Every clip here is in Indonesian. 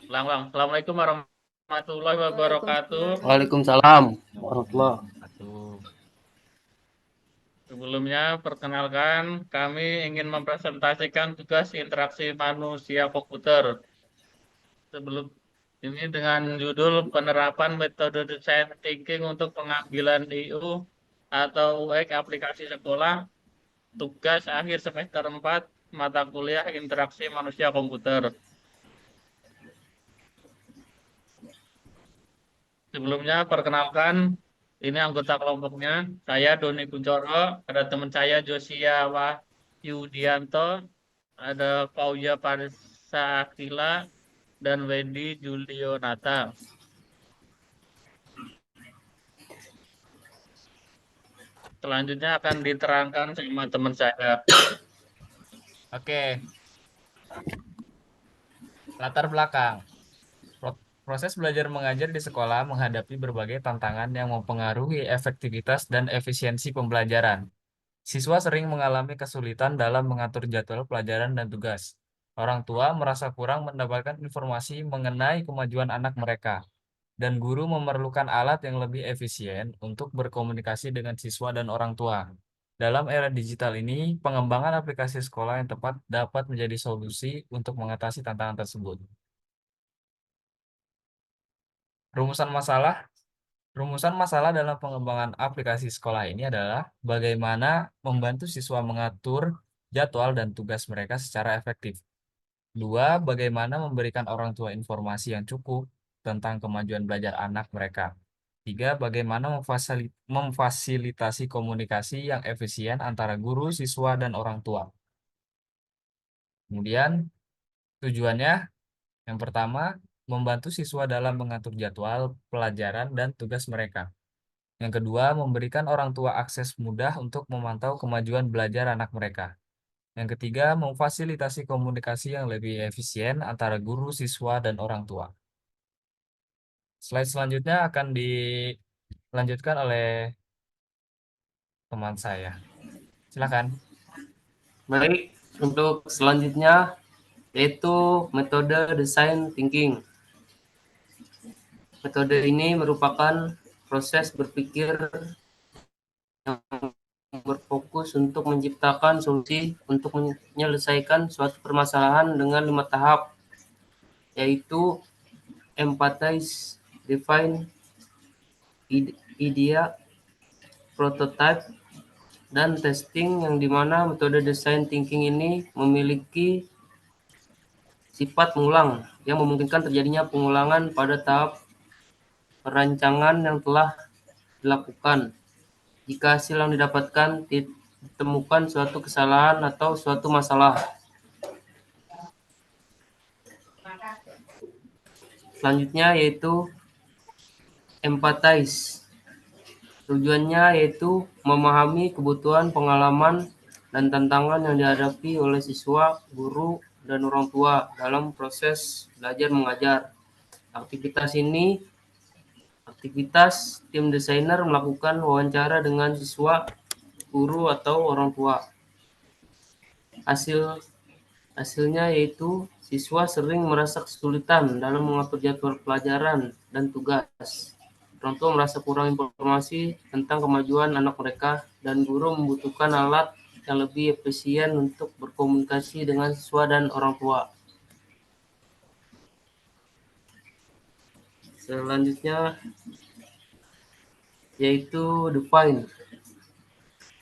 Assalamualaikum warahmatullahi wabarakatuh. Waalaikumsalam. Waalaikumsalam warahmatullahi Aduh. Sebelumnya, perkenalkan, kami ingin mempresentasikan tugas interaksi manusia komputer. Sebelum ini dengan judul penerapan metode desain thinking untuk pengambilan IU atau UX aplikasi sekolah, tugas akhir semester 4 mata kuliah interaksi manusia komputer. Sebelumnya, perkenalkan, ini anggota kelompoknya. Saya Doni Kuncoro, ada teman saya Josia Wahyudianto, ada Pauja Parsakila, dan Wendy Julionata. Selanjutnya akan diterangkan sama teman saya. Oke, latar belakang. Proses belajar mengajar di sekolah menghadapi berbagai tantangan yang mempengaruhi efektivitas dan efisiensi pembelajaran. Siswa sering mengalami kesulitan dalam mengatur jadwal pelajaran dan tugas. Orang tua merasa kurang mendapatkan informasi mengenai kemajuan anak mereka, dan guru memerlukan alat yang lebih efisien untuk berkomunikasi dengan siswa dan orang tua. Dalam era digital ini, pengembangan aplikasi sekolah yang tepat dapat menjadi solusi untuk mengatasi tantangan tersebut. Rumusan masalah Rumusan masalah dalam pengembangan aplikasi sekolah ini adalah bagaimana membantu siswa mengatur jadwal dan tugas mereka secara efektif. Dua, bagaimana memberikan orang tua informasi yang cukup tentang kemajuan belajar anak mereka. Tiga, bagaimana memfasilitasi komunikasi yang efisien antara guru, siswa, dan orang tua. Kemudian, tujuannya yang pertama, membantu siswa dalam mengatur jadwal pelajaran dan tugas mereka. Yang kedua, memberikan orang tua akses mudah untuk memantau kemajuan belajar anak mereka. Yang ketiga, memfasilitasi komunikasi yang lebih efisien antara guru, siswa, dan orang tua. Slide selanjutnya akan dilanjutkan oleh teman saya. Silakan. Baik, untuk selanjutnya yaitu metode design thinking. Metode ini merupakan proses berpikir yang berfokus untuk menciptakan solusi untuk menyelesaikan suatu permasalahan dengan 5 tahap, yaitu empathize, define, idea, prototype, dan testing, yang dimana metode design thinking ini memiliki sifat mengulang yang memungkinkan terjadinya pengulangan pada tahap perancangan yang telah dilakukan. Jika hasil yang didapatkan ditemukan suatu kesalahan atau suatu masalah. Selanjutnya yaitu empathize. Tujuannya yaitu memahami kebutuhan, pengalaman, dan tantangan yang dihadapi oleh siswa, guru, dan orang tua dalam proses belajar mengajar. Aktivitas tim desainer melakukan wawancara dengan siswa, guru, atau orang tua. Hasilnya yaitu siswa sering merasa kesulitan dalam mengatur jadwal pelajaran dan tugas. Orang tua merasa kurang informasi tentang kemajuan anak mereka, dan guru membutuhkan alat yang lebih efisien untuk berkomunikasi dengan siswa dan orang tua. Selanjutnya yaitu define.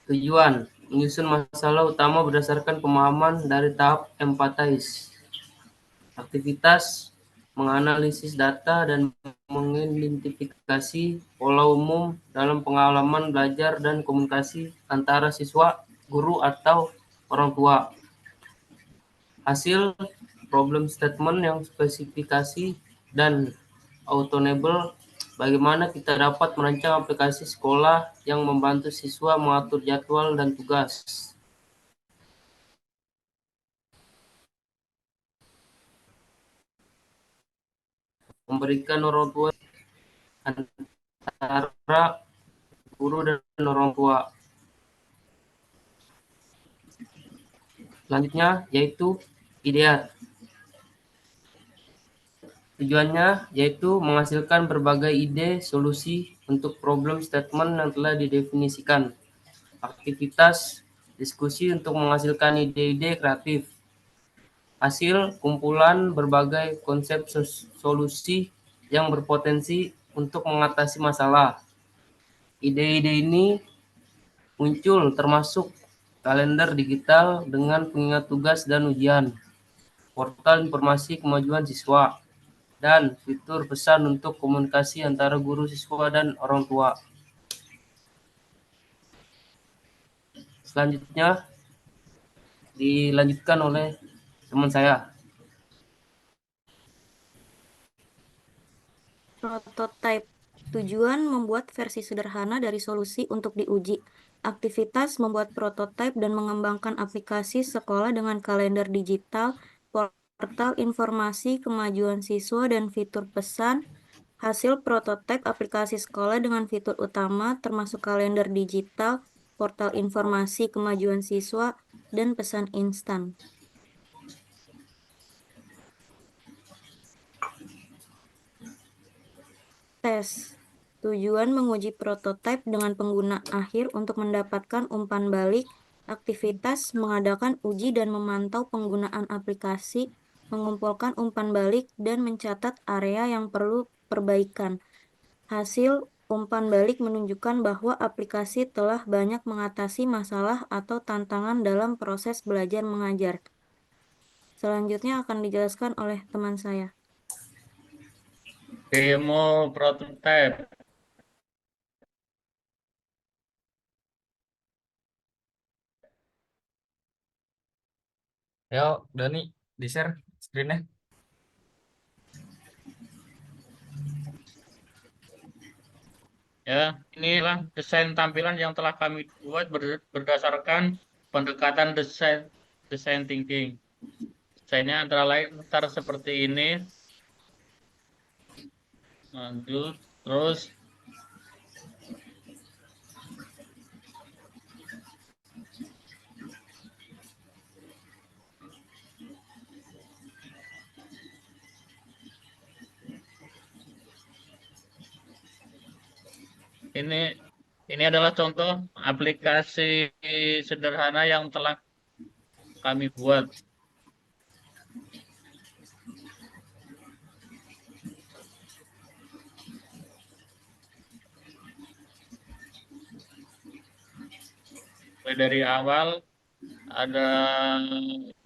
Tujuan, menyusun masalah utama berdasarkan pemahaman dari tahap empathize. Aktivitas, menganalisis data dan mengidentifikasi pola umum dalam pengalaman belajar dan komunikasi antara siswa, guru, atau orang tua. Hasil, problem statement yang spesifikasi dan autonable. Bagaimana kita dapat merancang aplikasi sekolah yang membantu siswa mengatur jadwal dan tugas. Memberikan orang tua antara guru dan orang tua. Selanjutnya yaitu ideat. Tujuannya yaitu menghasilkan berbagai ide solusi untuk problem statement yang telah didefinisikan. Aktivitas diskusi untuk menghasilkan ide-ide kreatif. Hasil kumpulan berbagai konsep solusi yang berpotensi untuk mengatasi masalah. Ide-ide ini muncul termasuk kalender digital dengan pengingat tugas dan ujian, portal informasi kemajuan siswa, dan fitur pesan untuk komunikasi antara guru siswa dan orang tua. Selanjutnya dilanjutkan oleh teman saya. Prototype. Tujuan membuat versi sederhana dari solusi untuk diuji. Aktivitas membuat prototipe dan mengembangkan aplikasi sekolah dengan kalender digital, portal informasi kemajuan siswa, dan fitur pesan. Hasil prototipe aplikasi sekolah dengan fitur utama termasuk kalender digital, portal informasi kemajuan siswa, dan pesan instan. Tes. Tujuan menguji prototipe dengan pengguna akhir untuk mendapatkan umpan balik. Aktivitas mengadakan uji dan memantau penggunaan aplikasi, mengumpulkan umpan balik, dan mencatat area yang perlu perbaikan. Hasil umpan balik menunjukkan bahwa aplikasi telah banyak mengatasi masalah atau tantangan dalam proses belajar mengajar. Selanjutnya akan dijelaskan oleh teman saya. Demo prototype. Yo, Doni, di-share screen-nya. Ya, inilah desain tampilan yang telah kami buat berdasarkan pendekatan desain thinking. Desainnya antara lain ntar seperti ini. Lanjut, terus ini ini adalah contoh aplikasi sederhana yang telah kami buat. Mulai dari awal ada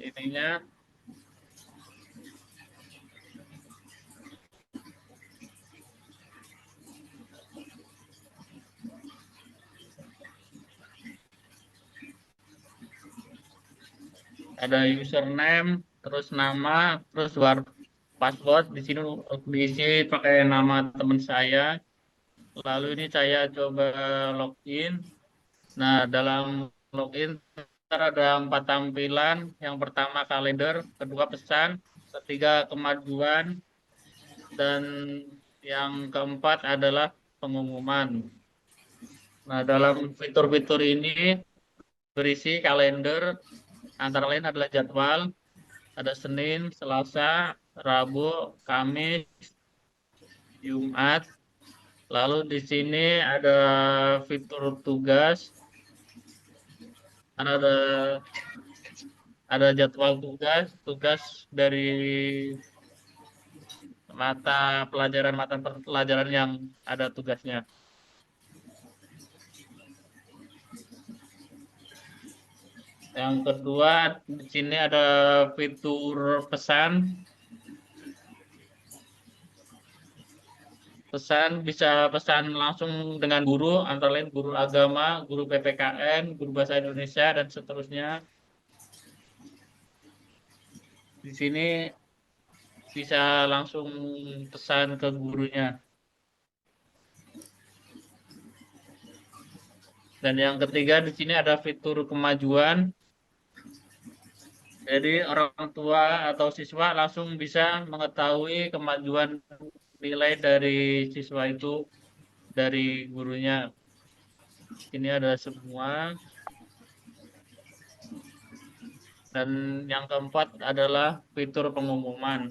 ininya. Ada username, terus nama, terus password. Di sini diisi pakai nama teman saya. Lalu ini saya coba login. Nah, dalam login ntar ada 4 tampilan. Yang pertama kalender, kedua pesan, ketiga kemajuan, dan yang keempat adalah pengumuman. Nah, dalam fitur-fitur ini berisi kalender, antara lain adalah jadwal, ada Senin, Selasa, Rabu, Kamis, Jumat. Lalu di sini ada fitur tugas, ada jadwal tugas dari mata pelajaran yang ada tugasnya. Yang kedua di sini ada fitur pesan. Pesan bisa pesan langsung dengan guru, antara lain guru agama, guru PPKN, guru bahasa Indonesia, dan seterusnya. Di sini bisa langsung pesan ke gurunya. Dan yang ketiga di sini ada fitur kemajuan. Jadi orang tua atau siswa langsung bisa mengetahui kemajuan nilai dari siswa itu dari gurunya. Ini ada semua. Dan yang keempat adalah fitur pengumuman.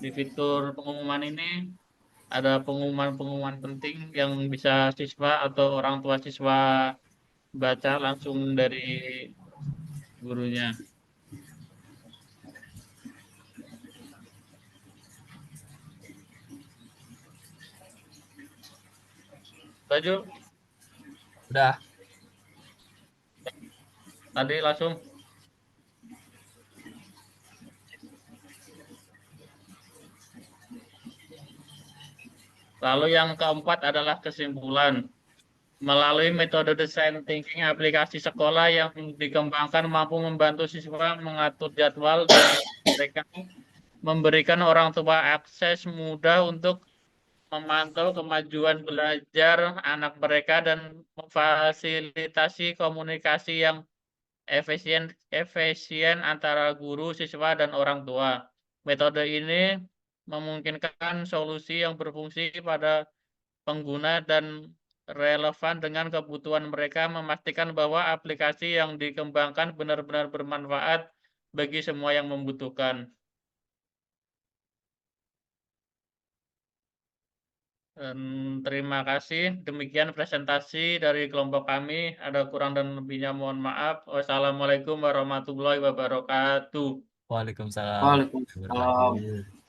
Di fitur pengumuman ini ada pengumuman-pengumuman penting yang bisa siswa atau orang tua siswa baca langsung dari gurunya. Lanjut, Udah. tadi langsung. Lalu yang keempat adalah kesimpulan. Melalui metode desain thinking, aplikasi sekolah yang dikembangkan mampu membantu siswa mengatur jadwal dan mereka memberikan orang tua akses mudah untuk memantau kemajuan belajar anak mereka dan memfasilitasi komunikasi yang efisien antara guru, siswa, dan orang tua. Metode ini memungkinkan solusi yang berfungsi pada pengguna dan relevan dengan kebutuhan mereka, memastikan bahwa aplikasi yang dikembangkan benar-benar bermanfaat bagi semua yang membutuhkan. Terima kasih. Demikian presentasi dari kelompok kami. Ada kurang dan lebihnya mohon maaf. Wassalamualaikum warahmatullahi wabarakatuh. Waalaikumsalam. Waalaikumsalam. Wabarakatuh.